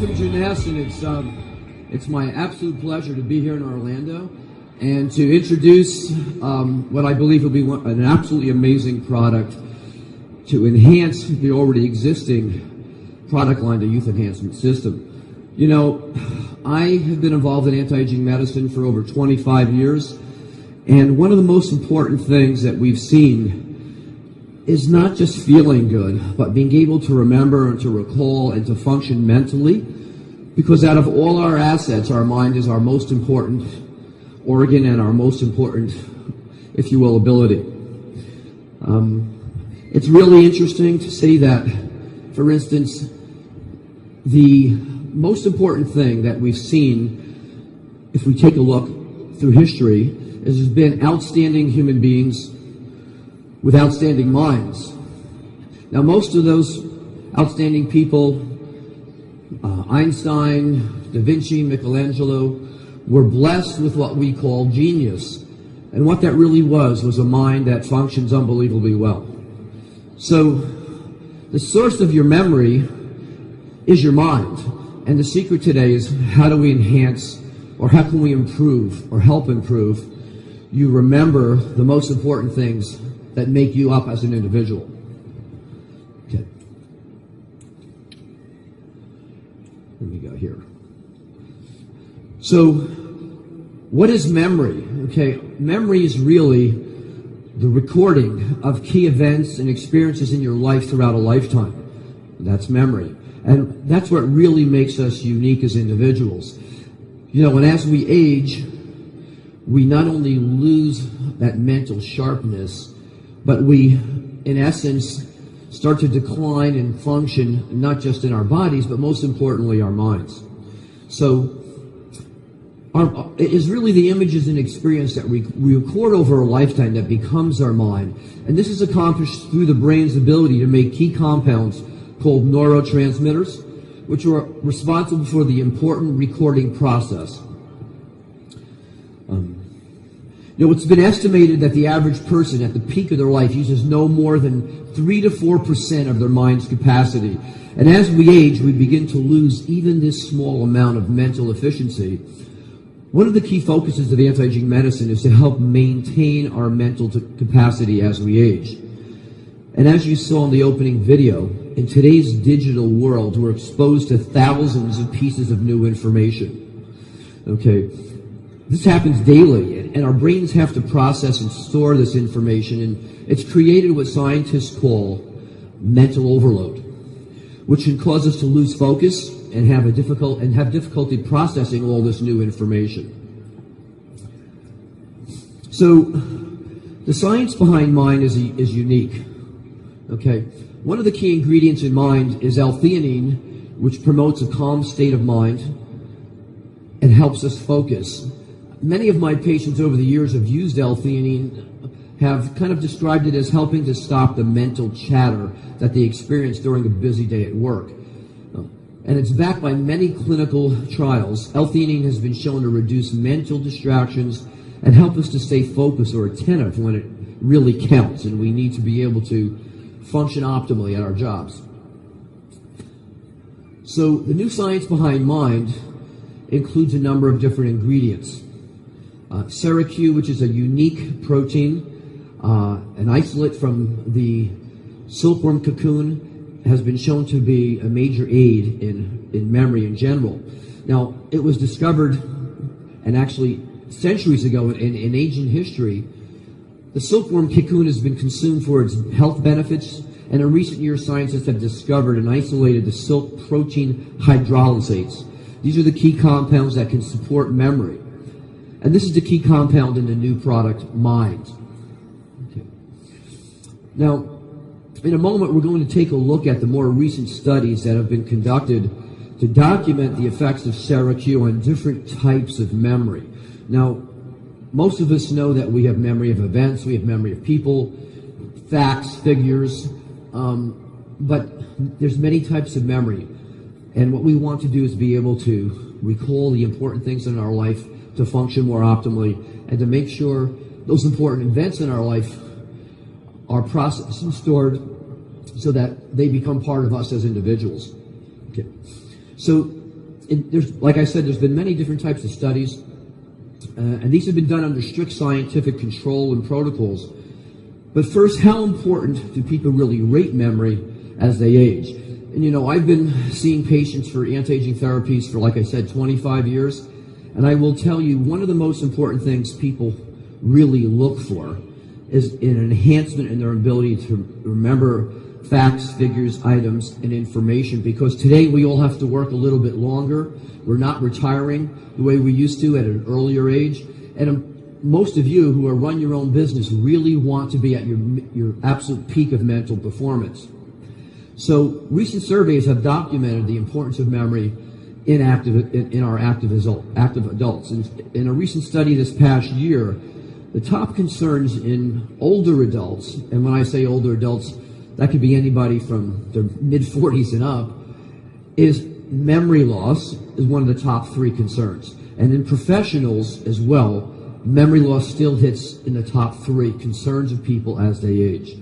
welcome, Jeunesse, and it's my absolute pleasure to be here in Orlando and to introduce what I believe will be an absolutely amazing product to enhance the already existing product line, the Youth Enhancement System. You know, I have been involved in anti-aging medicine for over 25 years, and one of the most important things that we've seen is not just feeling good, but being able to remember and to recall and to function mentally, because out of all our assets, our mind is our most important organ and our most important, if you will, ability. It's really interesting to say that, for instance, the most important thing that we've seen, if we take a look through history, is there's been outstanding human beings with outstanding minds. Now, most of those outstanding people, Einstein, Da Vinci, Michelangelo, were blessed with what we call genius. And what that really was a mind that functions unbelievably well. So, the source of your memory is your mind. And the secret today is how do we enhance, or how can we improve, or help improve, you remember the most important things that make you up as an individual. Okay. Let me go here. So, what is memory? Okay, memory is really the recording of key events and experiences in your life throughout a lifetime. That's memory. And that's what really makes us unique as individuals. You know, and as we age, we not only lose that mental sharpness, but we, in essence, start to decline and function not just in our bodies, but most importantly, our minds. So, it is really the images and experience that we record over a lifetime that becomes our mind. And this is accomplished through the brain's ability to make key compounds called neurotransmitters, which are responsible for the important recording process. You know, it's been estimated that the average person at the peak of their life uses no more than 3 to 4% of their mind's capacity. And as we age, we begin to lose even this small amount of mental efficiency. One of the key focuses of anti-aging medicine is to help maintain our mental capacity as we age. And as you saw in the opening video, in today's digital world, we're exposed to thousands of pieces of new information. Okay, this happens daily, and our brains have to process and store this information, and it's created what scientists call mental overload, which can cause us to lose focus and have difficulty processing all this new information. So, the science behind mind is unique. Okay, one of the key ingredients in mind is L-theanine, which promotes a calm state of mind and helps us focus. Many of my patients over the years have used L-theanine, have kind of described it as helping to stop the mental chatter that they experience during a busy day at work. And it's backed by many clinical trials. L-theanine has been shown to reduce mental distractions and help us to stay focused or attentive when it really counts, and we need to be able to function optimally at our jobs. So the new science behind mind includes a number of different ingredients. SeraQ, which is a unique protein, an isolate from the silkworm cocoon, has been shown to be a major aid in memory in general. Now, it was discovered, and actually centuries ago in ancient history, the silkworm cocoon has been consumed for its health benefits, and in recent years, scientists have discovered and isolated the silk protein hydrolysates. These are the key compounds that can support memory. And this is the key compound in the new product, Mind. Okay. Now, in a moment, we're going to take a look at the more recent studies that have been conducted to document the effects of SeraQ on different types of memory. Now, most of us know that we have memory of events, we have memory of people, facts, figures, but there's many types of memory. And what we want to do is be able to recall the important things in our life to function more optimally and to make sure those important events in our life are processed and stored so that they become part of us as individuals. Okay. So like I said, there's been many different types of studies, and these have been done under strict scientific control and protocols. But first, how important do people really rate memory as they age? And you know, I've been seeing patients for anti-aging therapies for, like I said, 25 years. And I will tell you, one of the most important things people really look for is an enhancement in their ability to remember facts, figures, items, and information. Because today we all have to work a little bit longer. We're not retiring the way we used to at an earlier age. And most of you who run your own business really want to be at your absolute peak of mental performance. So recent surveys have documented the importance of memory in our active adults. In a recent study this past year, the top concerns in older adults, and when I say older adults, that could be anybody from their mid-40s and up, is memory loss is one of the top 3 concerns. And in professionals as well, memory loss still hits in the top 3 concerns of people as they age.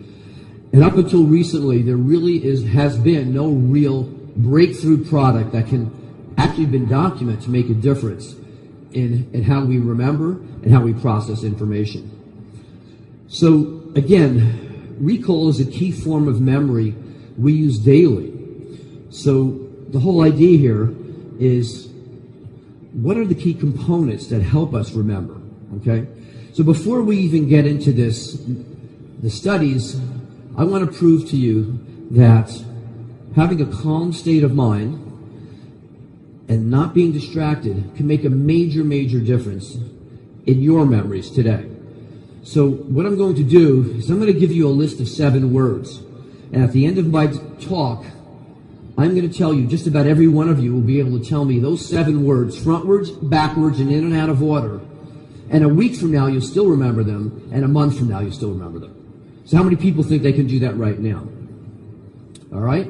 And up until recently, there really has been no real breakthrough product that can actually been documented to make a difference in how we remember and how we process information. So again, recall is a key form of memory we use daily. So the whole idea here is, what are the key components that help us remember? Okay? So before we even get into the studies, I want to prove to you that having a calm state of mind and not being distracted can make a major, major difference in your memories today. So what I'm going to do is I'm going to give you a list of 7 words. And at the end of my talk, I'm going to tell you, just about every one of you will be able to tell me those 7 words, frontwards, backwards, and in and out of order. And a week from now, you'll still remember them. And a month from now, you'll still remember them. So how many people think they can do that right now? All right?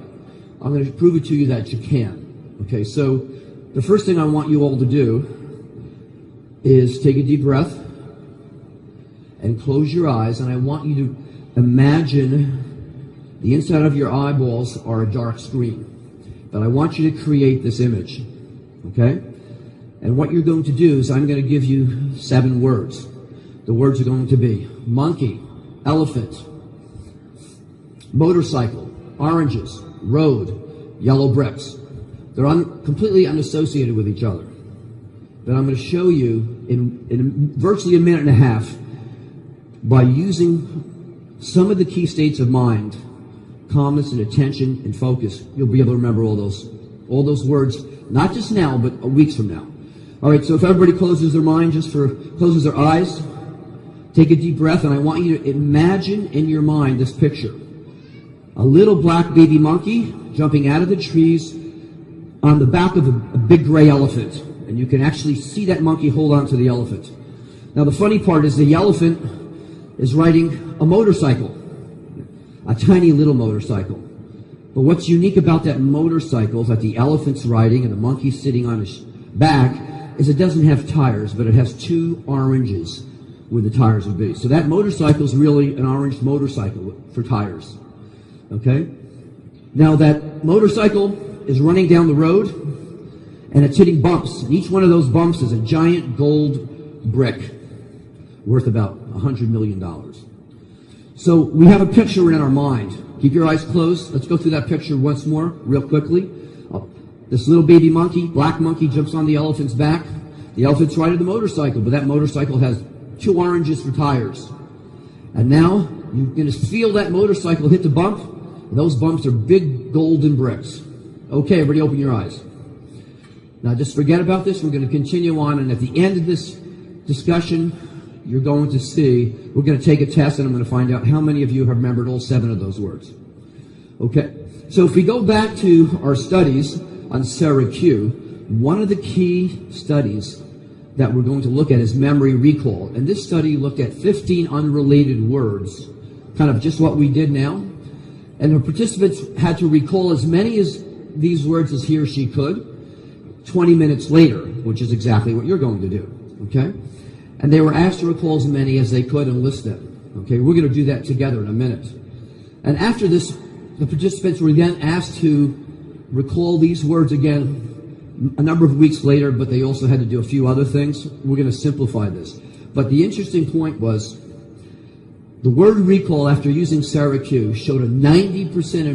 I'm going to prove it to you that you can. Okay, so the first thing I want you all to do is take a deep breath and close your eyes. And I want you to imagine the inside of your eyeballs are a dark screen. But I want you to create this image. Okay? And what you're going to do is I'm going to give you 7 words. The words are going to be monkey, elephant, motorcycle, oranges, road, yellow bricks. They're completely unassociated with each other. But I'm going to show you in virtually a minute and a half, by using some of the key states of mind, calmness and attention and focus, you'll be able to remember all those words, not just now, but weeks from now. All right, so if everybody closes their mind, closes their eyes, take a deep breath, and I want you to imagine in your mind this picture. A little black baby monkey jumping out of the trees on the back of a big gray elephant. And you can actually see that monkey hold on to the elephant. Now the funny part is the elephant is riding a motorcycle, a tiny little motorcycle. But what's unique about that motorcycle is that the elephant's riding and the monkey's sitting on his back is it doesn't have tires, but it has 2 oranges where the tires would be. So that motorcycle is really an orange motorcycle for tires. Okay? Now that motorcycle is running down the road and it's hitting bumps. And each one of those bumps is a giant gold brick worth about $100 million. So we have a picture in our mind. Keep your eyes closed. Let's go through that picture once more, real quickly. This little baby monkey, black monkey, jumps on the elephant's back. The elephant's riding the motorcycle, but that motorcycle has 2 oranges for tires. And now you're going to feel that motorcycle hit the bump. And those bumps are big golden bricks. Okay, everybody open your eyes. Now just forget about this. We're going to continue on, and at the end of this discussion, you're going to see, we're going to take a test, and I'm going to find out how many of you have remembered all 7 of those words. Okay, so if we go back to our studies on Sarah Q, one of the key studies that we're going to look at is memory recall. And this study looked at 15 unrelated words, kind of just what we did now. And the participants had to recall as many as these words as he or she could 20 minutes later, which is exactly what you're going to do. Okay? And they were asked to recall as many as they could and list them. Okay? We're going to do that together in a minute. And after this, the participants were then asked to recall these words again a number of weeks later, but they also had to do a few other things. We're going to simplify this. But the interesting point was the word recall after using Syracuse showed a 90%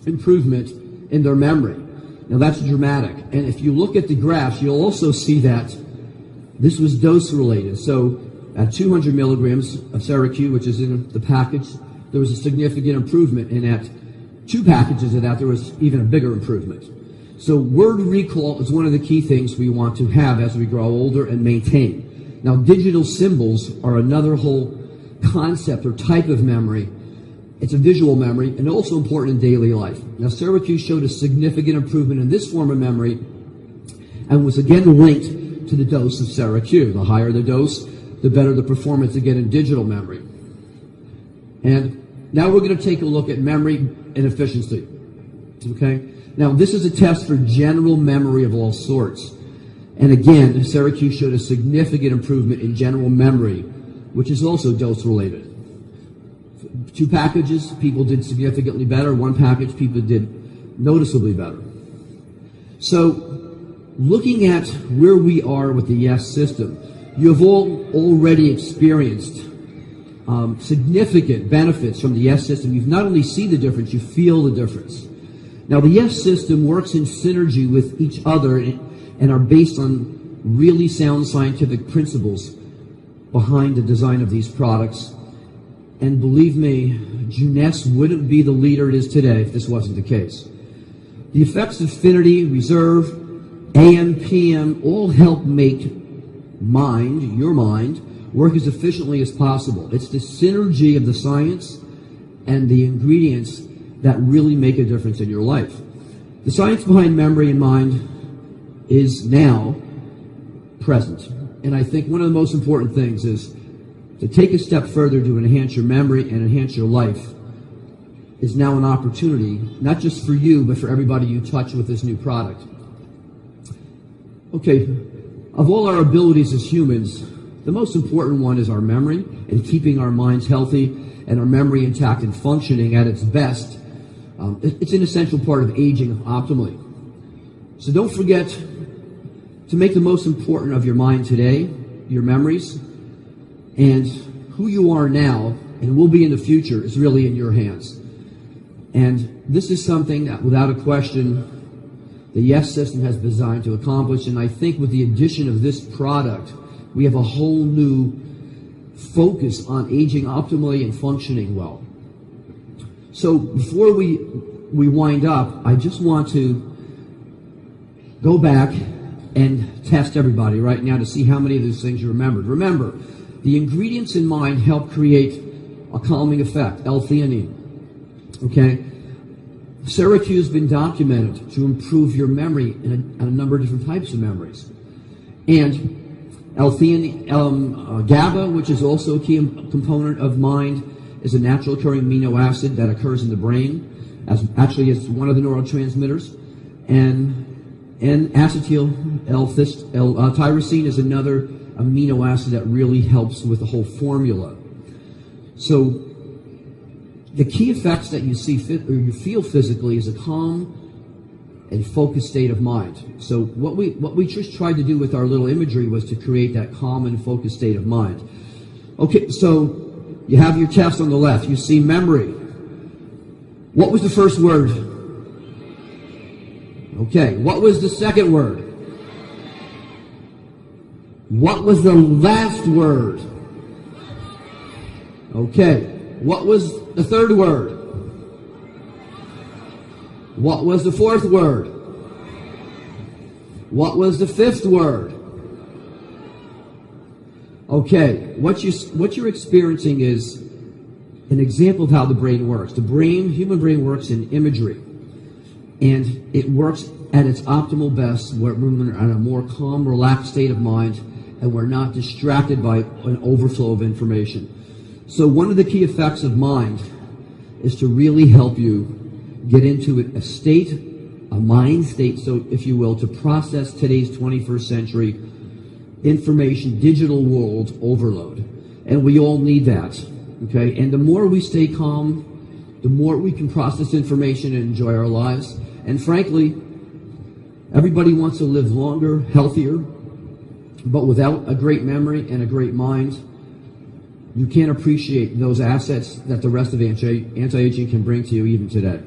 improvement in their memory. Now that's dramatic. And if you look at the graphs, you'll also see that this was dose related. So at 200 milligrams of Syracuse, which is in the package, there was a significant improvement. And at 2 packages of that, there was even a bigger improvement. So word recall is one of the key things we want to have as we grow older and maintain. Now, digital symbols are another whole concept or type of memory. It's a visual memory and also important in daily life. Now, Syracuse showed a significant improvement in this form of memory and was again linked to the dose of Syracuse. The higher the dose, the better the performance again in digital memory. And now we're going to take a look at memory and efficiency. Okay? Now, this is a test for general memory of all sorts. And again, Syracuse showed a significant improvement in general memory, which is also dose-related. 2 packages, people did significantly better. 1 package, people did noticeably better. So, looking at where we are with the YES system, you have all already experienced significant benefits from the YES system. You not only see the difference, you feel the difference. Now, the YES system works in synergy with each other and are based on really sound scientific principles behind the design of these products. And believe me, Jeunesse wouldn't be the leader it is today if this wasn't the case. The effects of affinity, reserve, AM, PM all help make your mind, work as efficiently as possible. It's the synergy of the science and the ingredients that really make a difference in your life. The science behind memory and mind is now present. And I think one of the most important things is to take a step further to enhance your memory and enhance your life is now an opportunity, not just for you, but for everybody you touch with this new product. Okay, of all our abilities as humans, the most important one is our memory and keeping our minds healthy and our memory intact and functioning at its best. It's an essential part of aging optimally. So don't forget to make the most important of your mind today, your memories, and who you are now and will be in the future is really in your hands. And this is something that, without a question, the YES system has been designed to accomplish. And I think with the addition of this product, we have a whole new focus on aging optimally and functioning well. So before we wind up, I just want to go back and test everybody right now to see how many of these things you remembered. Remember, the ingredients in mind help create a calming effect, L-theanine. Okay? Syracuse has been documented to improve your memory in a number of different types of memories. And L-theanine, GABA, which is also a key component of mind, is a natural occurring amino acid that occurs in the brain, actually as one of the neurotransmitters. And acetyl L-tyrosine is another amino acid that really helps with the whole formula. So the key effects that you see or you feel physically is a calm and focused state of mind. So what we just tried to do with our little imagery was to create that calm and focused state of mind. Okay, so you have your test on the left. You see memory. What was the first word? Okay, what was the second word? What was the last word? Okay, what was the third word? What was the fourth word? What was the fifth word? Okay, what you're experiencing is an example of how the brain works. The human brain works in imagery, and it works at its optimal best when we're in a more calm, relaxed state of mind, and we're not distracted by an overflow of information. So one of the key effects of mind is to really help you get into a mind state, so if you will, to process today's 21st century information, digital world overload. And we all need that, okay? And the more we stay calm, the more we can process information and enjoy our lives. And frankly, Everybody wants to live longer, healthier, but without a great memory and a great mind, you can't appreciate those assets that the rest of anti-aging can bring to you even today.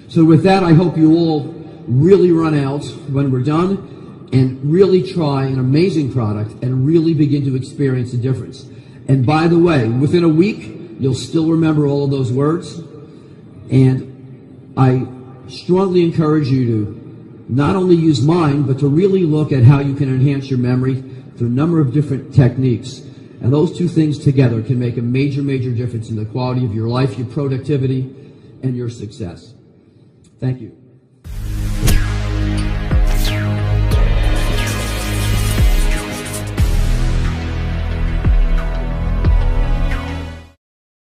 So with that, I hope you all really run out when we're done and really try an amazing product and really begin to experience the difference. And by the way, within a week, you'll still remember all of those words. And I strongly encourage you to not only use mine, but to really look at how you can enhance your memory through a number of different techniques. And those two things together can make a major, major difference in the quality of your life, your productivity, and your success. Thank you.